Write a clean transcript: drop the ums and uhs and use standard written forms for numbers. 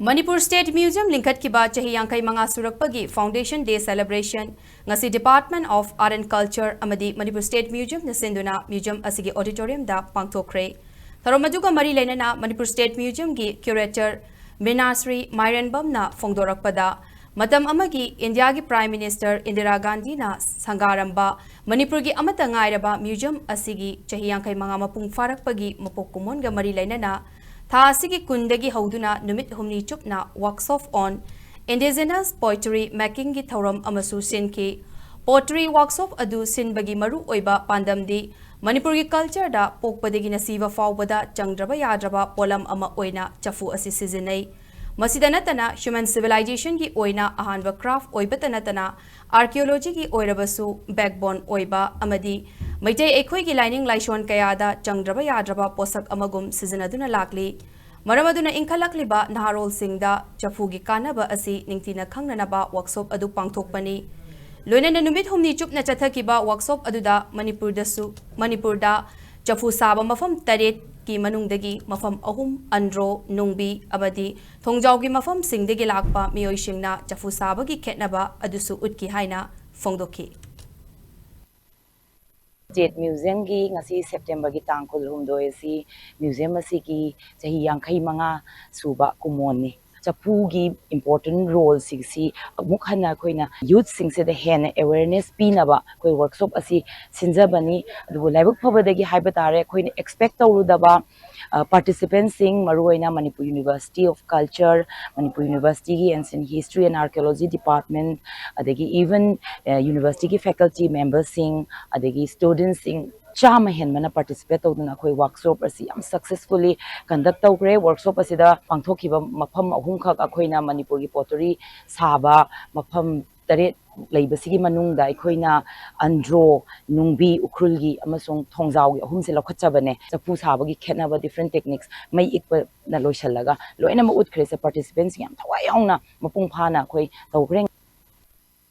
Manipur State Museum Lingkhatkhiba Chahi Surakpagi Foundation Day Celebration Ngasi Department of Art and Culture amadi Manipur State Museum Nasinduna Museum asigi Auditorium da Pangthokkhre Tharomaduga Mari Lainana Manipur State Museum gi curator Minasri Myrenbam na Fongdorakpada Matam amagi India gi Prime Minister Indira Gandhi na Sangaramba Manipur gi amata ngairaba Museum asigi Chahi mapung farakpagi mapokkumon ga Mari Lainana Asigi kundagi hauduna numit humni chupna workshop on indigenous poetry making gi thauram amasu sinki pottery workshop adu sinbagi maru oiba pandamdi Manipur gi culture da pokpadagi nasiva fawbada changdraba yadraba polam ama oina chafu asi sizinai masidanatana human civilization gi oina ahanba craft oibatanatana archaeology gi oirabasu backbone oiba amadi Maitei ekhoi gi lining laishon kayada changdraba yadraba posak amagum sizinaduna lakli Maramaduna Lingkhatkhiba Naharol Singda Chafugi Kanaba asi ningtina khangnanaba workshop adu pangthokpani Loinana numit humni chupna chathakiba workshop aduda Manipurda chafu saba mafam taret ki manungdagi mafam ahum andro nungbi abadi thongjawgi mafam singdagi lakpa miyoi singna chafu saba gi khetnaba adusu utki haina fongdokhi State Museum gi ngasi September gi tangkul humdoi si museum asi ki chahi suba kumoni chapu gi important role si mukhana koina youth sing se the hen awareness pinaba koi workshop asi sinjabani du laibuk phabadagi haibatare koina expect tawrudaba participants sing maruina Manipur University of Culture Manipur University gi ancient history and archaeology department adagi even university gi faculty members sing adagi students sing Chama Henmana participate tawduna khoi workshop asi am successfully conduct tawkre workshop asida pangthokhiba mafam ahum khak akhoina Manipur gi pottery saba mafam tare leibasigi manungda ikhoina andro nungbi ukrulgi amasong thongjaw gi ahum se lokhatchabane chapu sabagi khetnaba different techniques mai ikpa na loisalaga loina ma utkre se participants yam thawai yauna mapung phana khoi tawkre